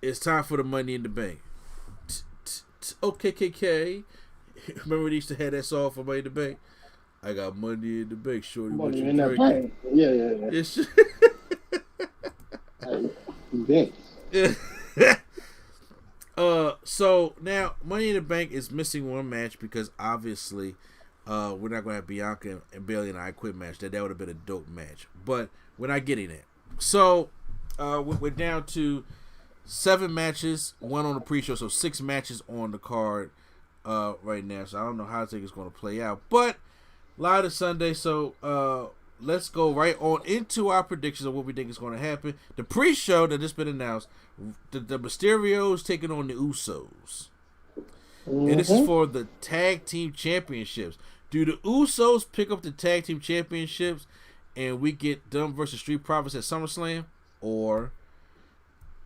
It's time for the Money in the Bank. OKKK. Remember we used to have that song for Money in the Bank? I got money in the bank, shorty. What you drinking? Yeah. It's so now Money in the Bank is missing one match because obviously we're not going to have Bianca and Bayley in an I Quit match. That would have been a dope match, but we're not getting it. So we're down to 7 matches, 1 on the pre-show, so 6 matches on the card right now. So I don't know how I think it's going to play out, but live to Sunday. So let's go right on into our predictions of what we think is going to happen. The pre-show that just been announced, the Mysterios taking on the Usos. And this is for the Tag Team Championships. Do the Usos pick up the Tag Team Championships and we get them versus Street Profits at SummerSlam? Or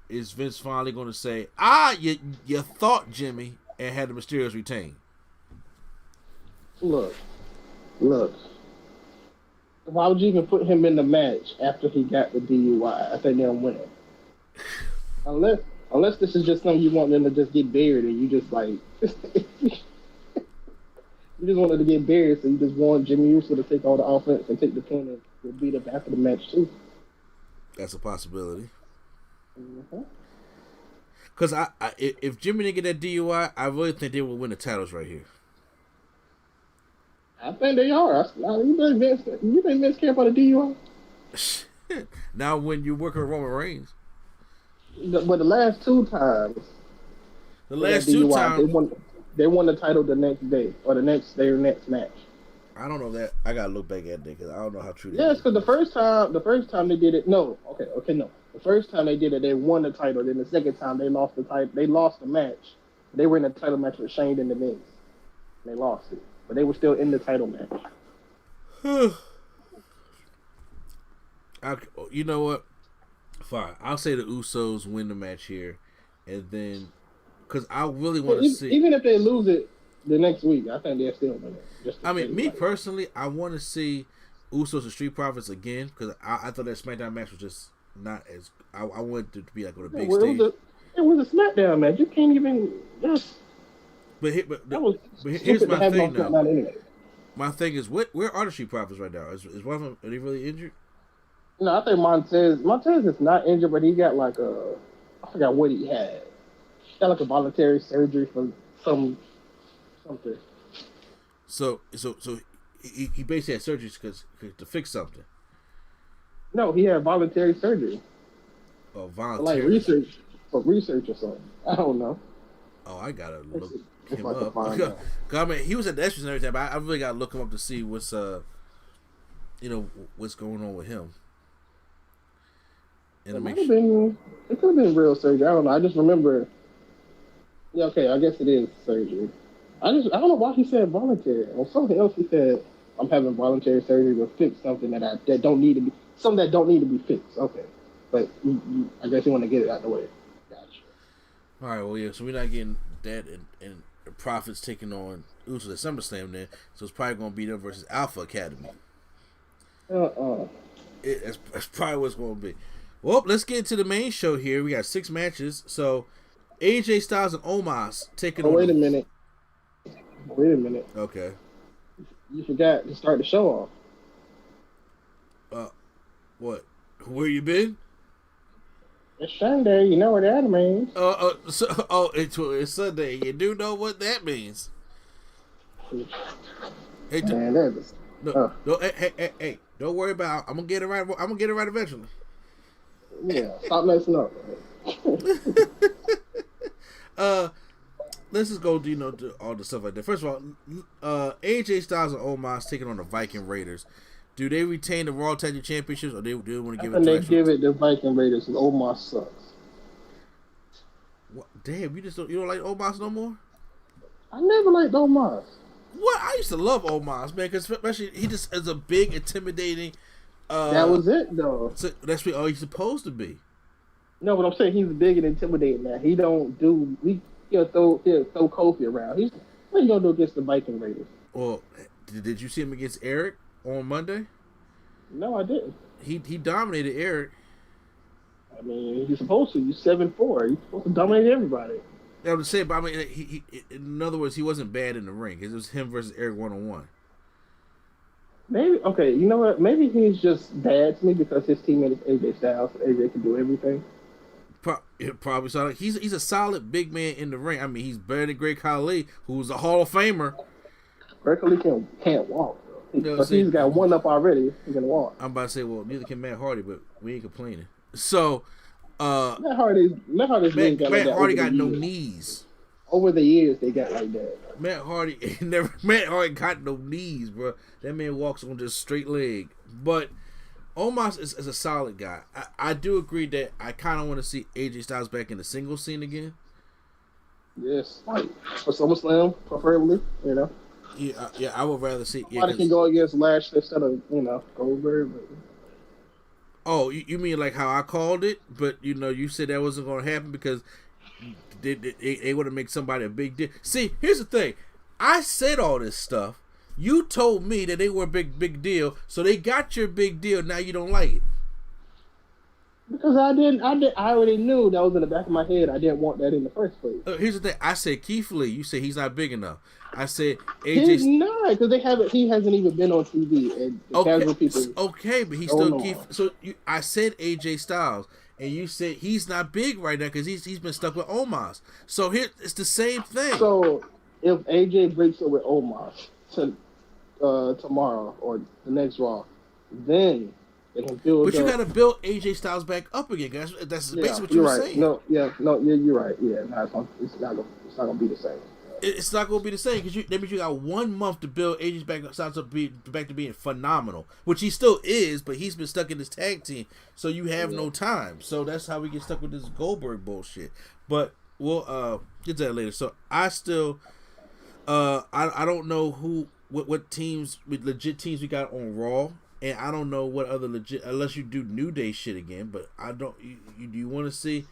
is Vince finally going to say, you thought, Jimmy, and had the Mysterios retain? Look. Why would you even put him in the match after he got the DUI? I think they'll win it. Unless this is just something you want them to just get buried and you just like you just wanted to get buried, so you just want Jimmy Uso to take all the offense and take the pin and beat up after the match too. That's a possibility. Because if Jimmy didn't get that DUI, I really think they will win the titles right here. I think they are. You think Vince care about a DUI? Now, when you work with Roman Reigns. But the last 2 times. They won the title the next day or their next match. I don't know that. I gotta look back at that because I don't know how true that is. Yes, because the first time they did it. No. The first time they did it, they won the title. Then the second time they lost the title. They lost the match. They were in a title match with Shane and the Miz. They lost it. But they were still in the title match. You know what? Fine. I'll say the Usos win the match here. And then, because I really want to see. Even if they lose it the next week, I think they'll still win it. Me personally, I want to see Usos and Street Profits again. Because I thought that SmackDown match was just not as. I wanted it to be like on a big stage. It was a SmackDown match. You can't even. But here's my thing now. Anyway. My thing is, where are the Street Profits right now? Is one of them, are they really injured? No, I think Montez is not injured, but he got like I forgot what he had. He got like a voluntary surgery for something. So he basically had surgery to fix something. No, he had voluntary surgery. Oh, voluntary. Like research or something. I don't know. Oh, I gotta look him up. I mean, he was at the extras and everything, but I really gotta look him up to see what's what's going on with him. And it could have been real surgery. I don't know. I just remember. Yeah, okay. I guess it is surgery. I don't know why he said voluntary. Or something else he said. I'm having voluntary surgery to fix something that don't need to be fixed. Okay, but I guess you want to get it out of the way. Gotcha. All right. Well, yeah. So we're not getting that, and the Profits taking on Usos at SummerSlam then. So it's probably going to be them versus Alpha Academy. That's probably what it's going to be. Well, let's get into the main show here. We got 6 matches. So, AJ Styles and Omos taking on... Wait a minute. Okay. You forgot to start the show off. What? Where you been? It's Sunday. You know what that means. It's Sunday. You do know what that means. Hey, hey, don't worry about it. I'm gonna get it right. I'm gonna get it right eventually. Yeah, stop messing up. Let's just go do all the stuff like that. First of all, AJ Styles and Omos taking on the Viking Raiders. Do they retain the Raw Tag Team Championships, or do they want to give it? And they give it the Viking Raiders, and Omos sucks. What? Damn, you don't like Omos no more? I never liked Omos. What? I used to love Omos, man, because especially he just is a big, intimidating. That was it, though. So that's what he's supposed to be. No, but I'm saying he's big and intimidating. Now he don't do. He'll throw Kofi around. What are you gonna do against the Viking Raiders? Well, did you see him against Eric on Monday? No, I didn't. He dominated Eric. mean, you're supposed to. You're 7'4". You're supposed to dominate everybody. I would say, but I mean, he in other words, he wasn't bad in the ring. It was him versus Eric 1-on-1. Maybe okay. You know what? Maybe he's just bad to me because his teammate is AJ Styles. And AJ can do everything. Probably so. He's a solid big man in the ring. I mean, he's better than Great Khali, who's a Hall of Famer. Great Khali can't walk. But he's got one up already. He can walk. I'm about to say, well, neither can Matt Hardy, but we ain't complaining. So, Matt Hardy got no knees. Over the years, they got like that. Matt Hardy got no knees, bro. That man walks on just straight leg. But Omos is a solid guy. I do agree that I kind of want to see AJ Styles back in the singles scene again. Yes, like for SummerSlam, preferably. You know. Yeah, I would rather see. Yeah, somebody can go against Lashley instead of Goldberg. But... Oh, you mean like how I called it? But you said that wasn't going to happen because they want to make somebody a big deal. See, here's the thing. I said all this stuff. You told me that they were a big deal, so they got your big deal. Now you don't like it. Because I already knew that was in the back of my head. I didn't want that in the first place. Here's the thing. I said Keith Lee. You said he's not big enough. I said AJ. He's not because he hasn't even been on TV. And casual people. Okay, but he's still Keith. So I said AJ Styles, and you said he's not big right now because he's been stuck with Omos. So here it's the same thing. So if AJ breaks up with Omos tomorrow or the next Raw, then. But you got to build AJ Styles back up again, guys. That's basically what you were saying. You're right. Yeah, it's not gonna be the same. It's not gonna be the same because that means you got 1 month to build AJ Styles back to being phenomenal, which he still is, but he's been stuck in this tag team, so you have no time. So that's how we get stuck with this Goldberg bullshit. But we'll get to that later. So I still, I don't know what teams, legit teams we got on Raw. And I don't know what other legit, unless you do New Day shit again. But I don't. Do you want to see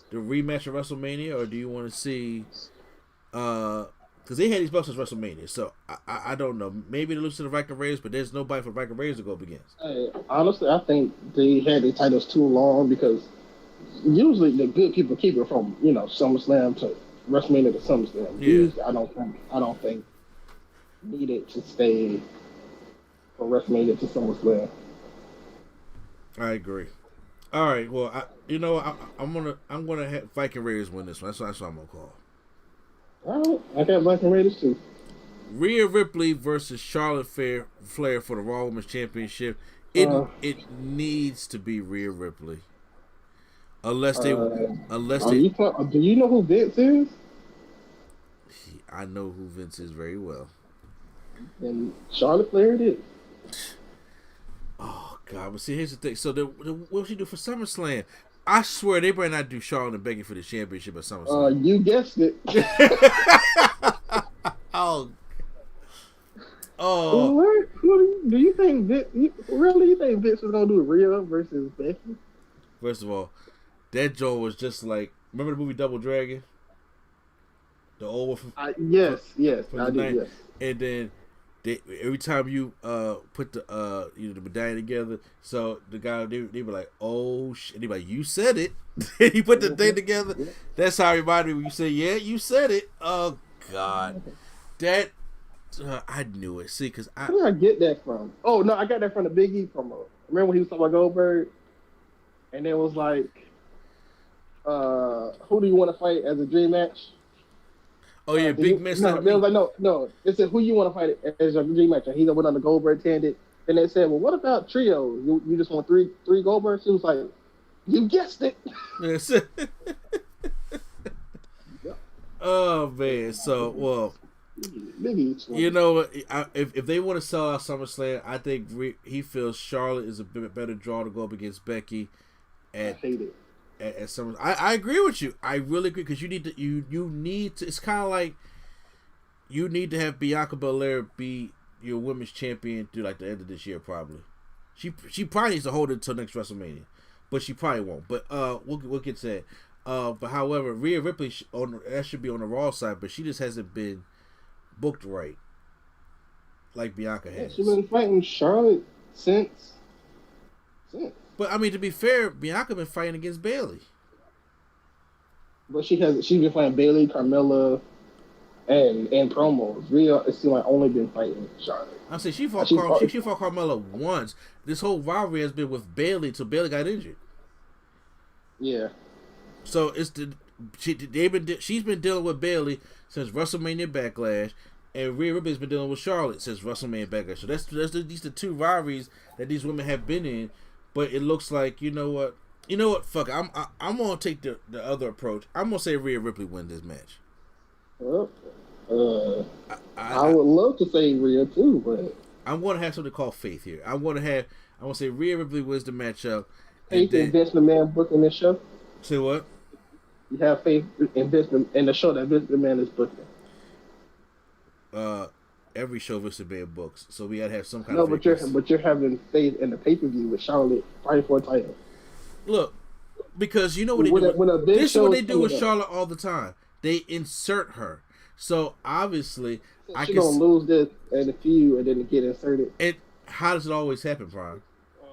the rematch of WrestleMania, or do you want to see? Because they had these belts since WrestleMania, so I don't know. Maybe they lose to the Viking Raiders, but there's nobody for the Viking Raiders to go up against. Honestly, I think they had the titles too long because usually the good people keep it from SummerSlam to WrestleMania to SummerSlam. Yeah. Usually, I don't think needed to stay. From WrestleMania to SummerSlam. I agree. All right. Well, I'm gonna have Viking Raiders win this one. That's what I'm gonna call. All right. I got Viking Raiders too. Rhea Ripley versus Charlotte Flair for the Raw Women's Championship. It needs to be Rhea Ripley. Unless they. Do you know who Vince is? I know who Vince is very well. And Charlotte Flair it is. Oh God! But see, here's the thing. So, what will she do for SummerSlam? I swear they better not do Charlotte and Becky for the championship at SummerSlam. You guessed it. Oh. Do you think Vince? You think Vince was gonna do Rhea versus Becky? First of all, that Joe was just like. Remember the movie Double Dragon? The old one. Yes, I do. Yes. And then. Every time you put the medallion together, so the guy they be like, oh shit, and they be like, you said it. And he put the thing together. Yeah. That's how I reminded me when you said, yeah, you said it. Oh God, that I knew it. See, because where did I get that from? Oh no, I got that from the Big E promo. Remember when he was talking about Goldberg, and it was like, who do you want to fight as a dream match? Oh yeah, Big Miss. No. It said who you want to fight as a dream match, and he went on the Goldberg tangent. And they said, well, what about trios? You just want three Goldbergs? He was like, you guessed it. Yes. Oh man, so well, if they want to sell out SummerSlam, I think he feels Charlotte is a bit better draw to go up against Becky. I hate it. At some, I agree with you. I really agree because you need to. It's kind of like you need to have Bianca Belair be your women's champion through like the end of this year. Probably, she probably needs to hold it until next WrestleMania, but she probably won't. But we'll get to that. But however, Rhea Ripley that should be on the Raw side, but she just hasn't been booked right, like Bianca has. She's been fighting Charlotte since. But I mean, to be fair, Bianca been fighting against Bayley. But she's been fighting Bayley, Carmella, and promos. Rhea, it seems like only been fighting Charlotte. I say she fought Carmella once. This whole rivalry has been with Bayley until Bayley got injured. Yeah. So she's been dealing with Bayley since WrestleMania Backlash, and Rhea Ripley's been dealing with Charlotte since WrestleMania Backlash. So these the two rivalries that these women have been in. But it looks like, you know what? Fuck it. I'm gonna take the other approach. I'm gonna say Rhea Ripley win this match. Well, I would love to say Rhea too, but I'm gonna have something called faith here. I'm gonna say Rhea Ripley wins the matchup. Faith in Vince McMahon booking this show. Say what? You have faith in Vince in the show that Vince McMahon is booking. Every show Vince McMahon books, so we gotta have some kind of. No, but you're having faith in the pay-per-view with Charlotte fighting for a title. Look, because you know what they do. This is what they do with Charlotte all the time. They insert her. So obviously, she's gonna lose this in a few and then get inserted. And how does it always happen, Brian?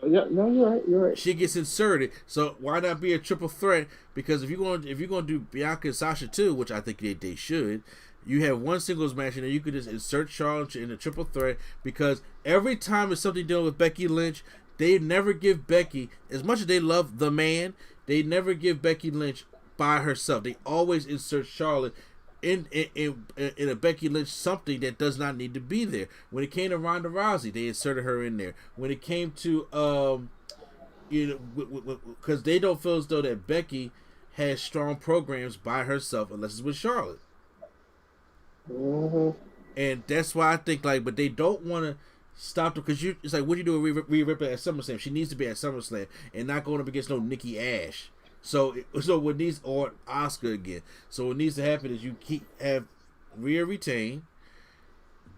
Yeah, no, you're right. She gets inserted, so why not be a triple threat? Because if you're going to do Bianca and Sasha too, which I think they should, you have one singles match and then you could just insert Charlotte in a triple threat. Because every time it's something dealing with Becky Lynch, they never give Becky, as much as they love the man, they never give Becky Lynch by herself. They always insert Charlotte in a Becky Lynch something that does not need to be there. When it came to Ronda Rousey, they inserted her in there. When it came to because they don't feel as though that Becky has strong programs by herself unless it's with Charlotte. Mm-hmm. And that's why I think but they don't want to stop her because it's like, what do you do with Rhea Ripley at SummerSlam? She needs to be at SummerSlam and not going up against no Nikki Ash. So what needs, or Asuka again. So what needs to happen is you have Rhea retain,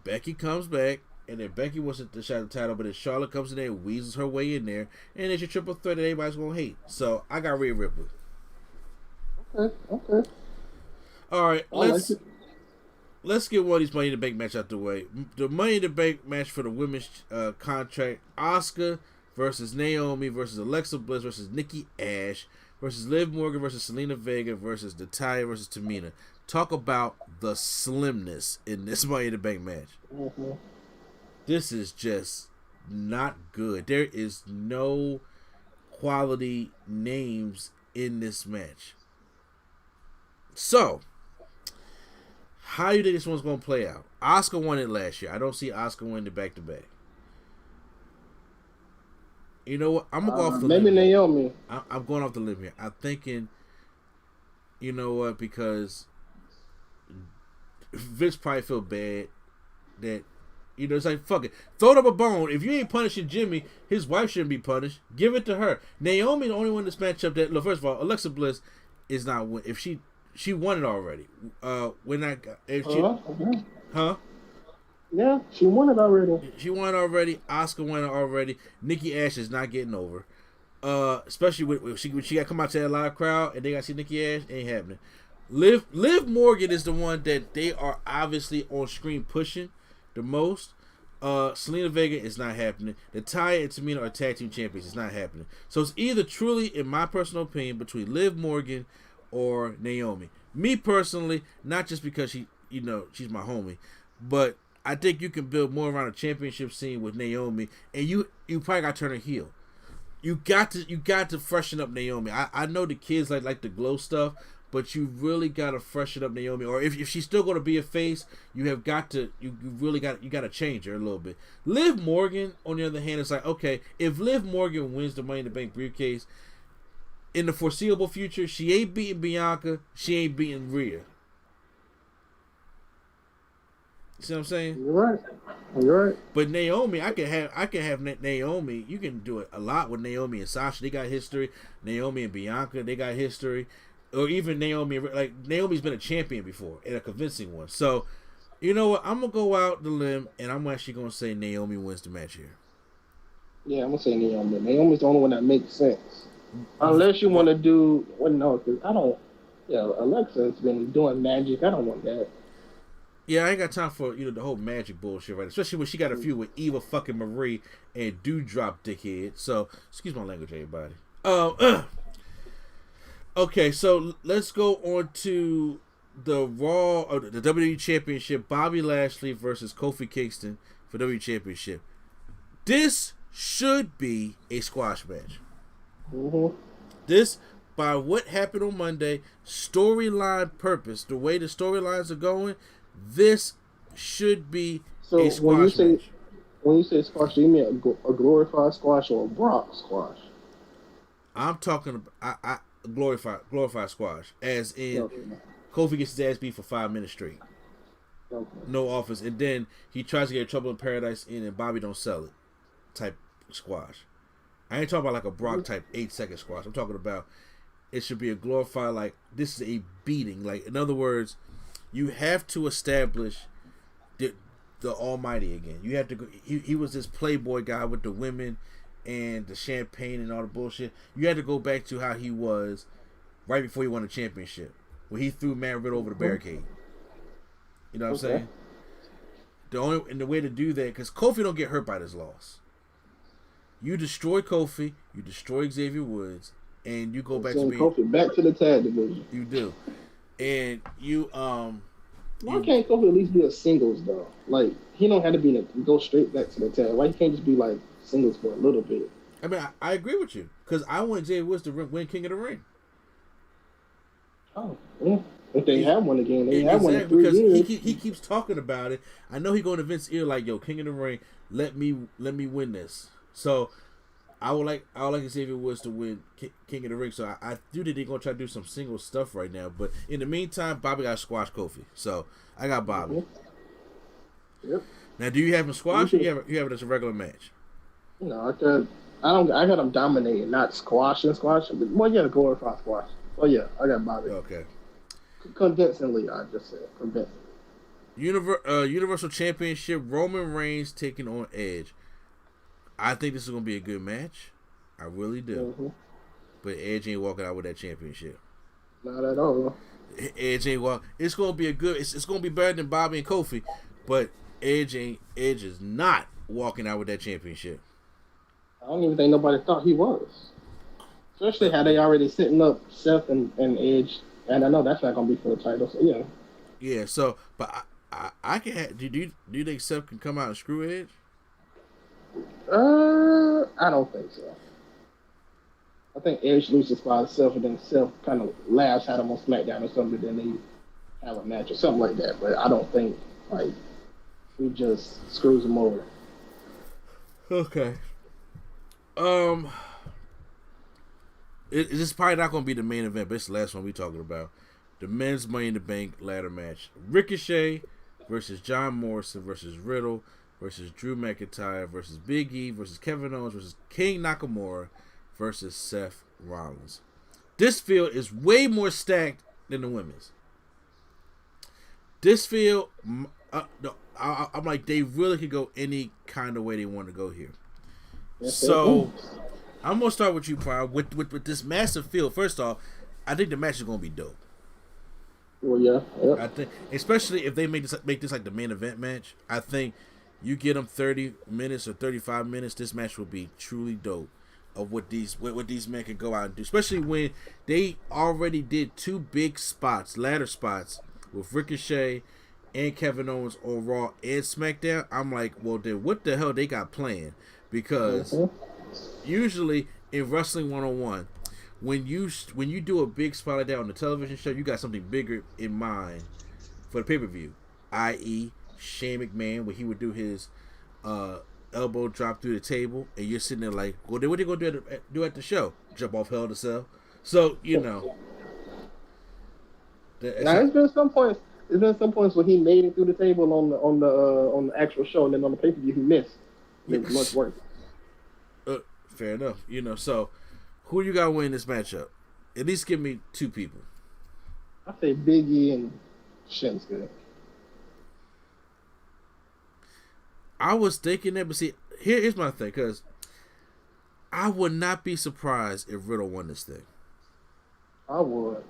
Becky comes back, and then Becky wants to shot the title, but then Charlotte comes in there and weasels her way in there, and it's your triple threat that everybody's gonna hate. So I got Rhea Ripley. Okay. All right, let's get one of these Money in the Bank matches out the way. The Money in the Bank match for the women's contract: Asuka versus Naomi versus Alexa Bliss versus Nikki Ash versus Liv Morgan versus Selena Vega versus Natalya versus Tamina. Talk about the slimness in this Money in the Bank match. Mm-hmm. This is just not good. There is no quality names in this match. So, how do you think this one's going to play out? Asuka won it last year. I don't see Asuka winning it back-to-back. You know what? I'm going to go off the limb. Maybe Naomi. I'm going off the limb here. I'm thinking, you know what, because Vince probably feel bad that, it's like, fuck it. Throw it up a bone. If you ain't punishing Jimmy, his wife shouldn't be punished. Give it to her. Naomi, the only one in this matchup that, look, first of all, Alexa Bliss is not win. If she won it already. Yeah, she won it already. She won it already. Asuka won it already. Nikki Ash is not getting over. Especially when she got to come out to that live crowd and they got to see Nikki Ash, ain't happening. Liv Morgan is the one that they are obviously on screen pushing the most. Selena Vega is not happening. Natalya and Tamina are tag team champions. It's not happening. So it's either truly, in my personal opinion, between Liv Morgan or Naomi. Me personally, not just because she's my homie, but I think you can build more around a championship scene with Naomi, and you probably got to turn her heel. You got to freshen up Naomi. I know the kids like the glow stuff, but you really got to freshen up Naomi. Or if she's still going to be a face, you got to change her a little bit. Liv Morgan, on the other hand, is like, okay, if Liv Morgan wins the Money in the Bank briefcase, in the foreseeable future, she ain't beating Bianca, she ain't beating Rhea. You see what I'm saying? You're right. But Naomi, I can have Naomi. You can do it a lot with Naomi and Sasha. They got history. Naomi and Bianca, they got history. Or even Naomi, like Naomi's been a champion before and a convincing one. So, you know what? I'm gonna go out the limb and I'm actually gonna say Naomi wins the match here. Yeah, I'm gonna say Naomi. Naomi's the only one that makes sense. Unless you want to do, well, no, because I don't. Yeah, Alexa's been doing magic. I don't want that. Yeah, I ain't got time for the whole magic bullshit right. Especially when she got a feud with Eva fucking Marie and Dewdrop dickhead. So excuse my language, everybody. Okay, so let's go on to the Raw or the WWE Championship. Bobby Lashley versus Kofi Kingston for WWE Championship. This should be a squash match. Mm-hmm. This, by what happened on Monday, storyline purpose, the way the storylines are going, this should be a squash match. When you say squash, do you mean a glorified squash or a Brock squash? I'm talking about I glorified squash, as in Kofi gets his ass beat for 5 minutes straight. Okay. No offense, and then he tries to get Trouble in Paradise in, and Bobby don't sell it. Type squash. I ain't talking about like a Brock type 8-second squash. I'm talking about it should be a glorified, like, this is a beating. Like, in other words, you have to establish the Almighty again. You have to go. He was this playboy guy with the women and the champagne and all the bullshit. You had to go back to how he was right before he won the championship, where he threw Matt Riddle over the barricade. You know what I'm saying? The way to do that, because Kofi don't get hurt by this loss. You destroy Kofi, you destroy Xavier Woods, and you go back to being Kofi back to the tag division. You do, and you Why can't Kofi at least be a singles though? Like, he don't have to go straight back to the tag. Why he can't just be like singles for a little bit? I mean, I agree with you, because I want Xavier Woods to win King of the Ring. Oh, yeah. If they have one again, they have one in 3 because years. He keeps talking about it. I know he going to Vince's ear like, "Yo, King of the Ring, let me win this." So I would like Xavier Woods to win King of the Ring. So I do think they're gonna try to do some single stuff right now. But in the meantime, Bobby got to squash Kofi. So I got Bobby. Yep. Now, do you have him squash or you have it as a regular match? No, I got him dominating, not squashing. But, well, yeah, glorified squash. Oh yeah, I got Bobby. Okay. Convincingly, I just said convincingly. Universal Championship, Roman Reigns taking on Edge. I think this is going to be a good match. I really do. Mm-hmm. But Edge ain't walking out with that championship. Not at all. Edge ain't walk. It's going to be it's going to be better than Bobby and Kofi, but Edge is not walking out with that championship. I don't even think nobody thought he was. Especially how they already setting up Seth and Edge, and I know that's not going to be for the title. So yeah. Yeah. So, but I can. Do you think Seth can come out and screw Edge? I don't think so. I think Edge loses by himself, and then Seth kind of laughs at him on SmackDown or something, then they have a match or something like that. But I don't think, like, he just screws him over. Okay. It's probably not going to be the main event, but it's the last one we're talking about. The men's Money in the Bank ladder match. Ricochet versus John Morrison versus Riddle versus Drew McIntyre versus Big E versus Kevin Owens versus King Nakamura versus Seth Rollins. This field is way more stacked than the women's. This field, I'm like, they really could go any kind of way they want to go here. So, I'm going to start with you, Prime. With this massive field, first off, I think the match is going to be dope. Well, yeah. Yep. I think, especially if they make this like the main event match, I think you get them 30 minutes or 35 minutes, this match will be truly dope of what these men can go out and do. Especially when they already did 2 big spots, ladder spots, with Ricochet and Kevin Owens on Raw and SmackDown. I'm like, well, then what the hell they got planned? Because usually in Wrestling 101, when you do a big spot like that on the television show, you got something bigger in mind for the pay-per-view, i.e. Shane McMahon, where he would do his elbow drop through the table, and you're sitting there like, well, then what are they going to do at the show? Jump off Hell in a Cell? So, you know. Now, there's been some points where he made it through the table on the actual show, and then on the pay-per-view he missed. It was much worse. Fair enough. You know, so who you got winning this matchup? At least give me 2 people. I say Big E and Shinsuke. I was thinking that, but see, here's my thing, because I would not be surprised if Riddle won this thing. I would.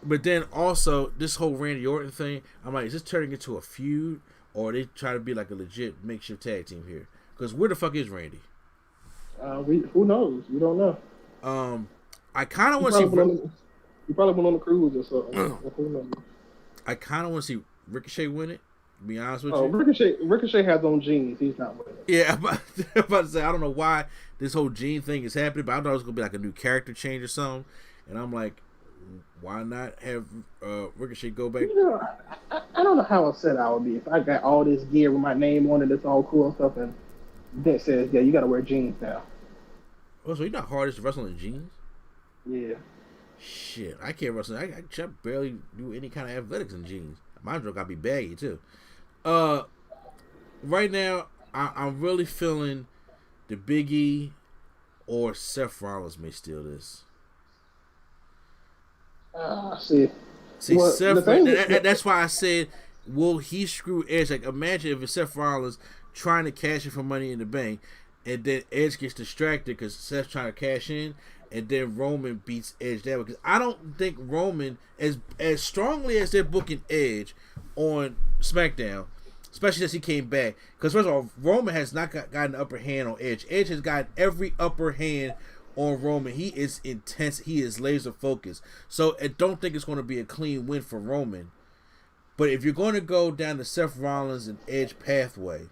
But then also this whole Randy Orton thing, I'm like, is this turning into a feud, or they try to be like a legit makeshift tag team here? Because where the fuck is Randy? Who knows? We don't know. I kind of want to see. He probably went on a cruise or something. Who knows? I kind of want to see Ricochet win it. To be honest with you. Ricochet has on jeans. He's not winning. Yeah, I'm about to say I don't know why this whole gene thing is happening, but I thought it was gonna be like a new character change or something, and I'm like, why not have Ricochet go back? I don't know how upset I would be if I got all this gear with my name on it. It's all cool and stuff, and Vince says, "Yeah, you got to wear jeans now." Oh, so you're not hardest to wrestle in jeans? Yeah. Shit, I can't wrestle. I barely do any kind of athletics in jeans. My joke gotta be baggy too. Right now, I'm really feeling the Big E or Seth Rollins may steal this. See, well, Seth. That's why I said, will he screw Edge? Like, imagine if it's Seth Rollins trying to cash in for Money in the Bank, and then Edge gets distracted because Seth's trying to cash in, and then Roman beats Edge that way. Because I don't think Roman, as strongly as they're booking Edge on SmackDown, especially since he came back. Because first of all, Roman has not gotten the upper hand on Edge. Edge has gotten every upper hand on Roman. He is intense. He is laser focused. So I don't think it's going to be a clean win for Roman. But if you're going to go down the Seth Rollins and Edge pathway,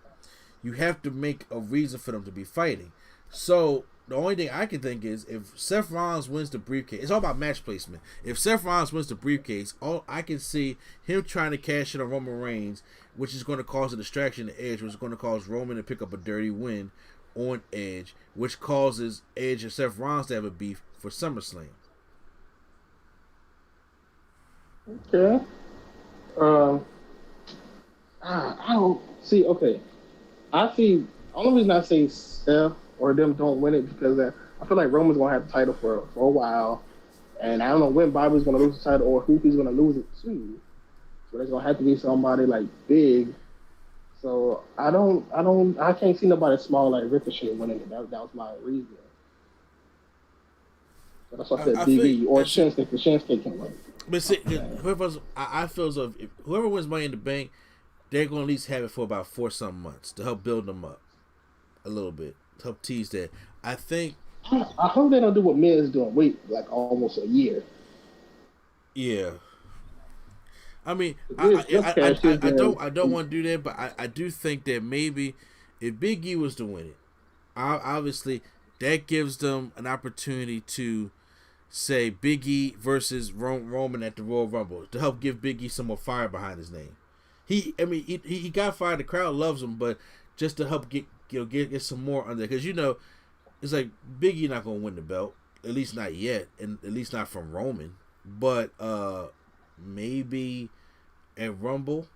you have to make a reason for them to be fighting. So the only thing I can think is if Seth Rollins wins the briefcase, it's all about match placement. If Seth Rollins wins the briefcase, all I can see him trying to cash in on Roman Reigns, which is going to cause a distraction to Edge, which is going to cause Roman to pick up a dirty win on Edge, which causes Edge and Seth Rollins to have a beef for SummerSlam. Okay. I don't see. Okay, I see. Only reason I say Seth or them don't win it because I feel like Roman's gonna have the title for a while, and I don't know when Bobby's gonna lose the title or who he's gonna lose it to. So there's gonna have to be somebody like big. So I can't see nobody small like Ricochet winning it. That was my reason. So that's why I said Big E or Shinsuke. Because Shinsuke can win. But see, I feel as if whoever wins Money in the Bank, they're going to at least have it for about 4-some months to help build them up a little bit, to help tease that. I think. I hope they don't do what Miz doing. Wait, like almost a year. Yeah. I mean, I don't want to do that, but I do think that maybe if Big E was to win it, obviously that gives them an opportunity to say Big E versus Roman at the Royal Rumble to help give Big E some more fire behind his name. He got fired. The crowd loves him, but just to help get some more under, because it's like Big E not gonna win the belt, at least not yet, and at least not from Roman. But maybe at Rumble,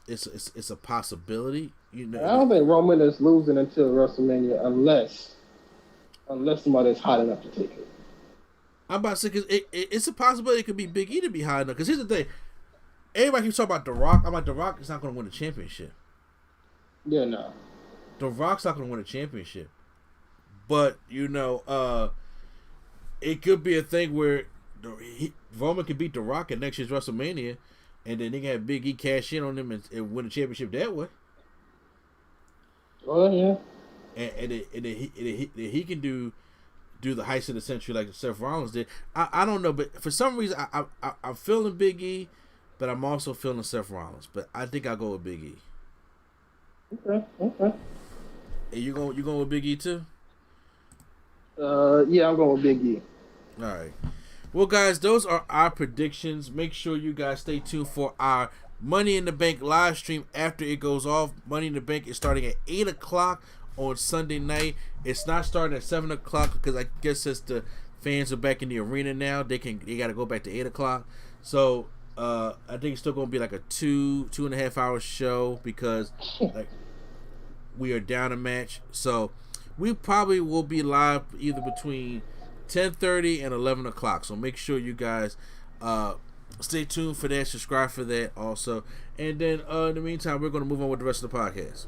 it's a possibility. I don't think Roman is losing until WrestleMania unless somebody's hot enough to take it. I'm about to say because it's a possibility it could be Big E to be hot enough. Because here's the thing, everybody keeps talking about The Rock. I'm like, The Rock is not going to win the championship. Yeah, no. The Rock's not going to win a championship. But it could be a thing where Roman could beat The Rock at next year's WrestleMania, and then they can have Big E cash in on them and win the championship that way. Oh yeah. And he can do the heist of the century like Seth Rollins did. I don't know, but for some reason I'm feeling Big E, but I'm also feeling Seth Rollins. But I think I'll go with Big E. Okay. And you going with Big E too? Yeah, I'm going with Big E. All right. Well, guys, those are our predictions. Make sure you guys stay tuned for our Money in the Bank live stream after it goes off. Money in the Bank is starting at 8 o'clock on Sunday night. It's not starting at 7 o'clock because I guess since the fans are back in the arena now, they got to go back to 8 o'clock. So I think it's still going to be like a 2.5 hour show because like we are down a match. So we probably will be live either between 10:30 and 11 o'clock. So make sure you guys stay tuned for that. Subscribe for that also. And then in the meantime, we're going to move on with the rest of the podcast.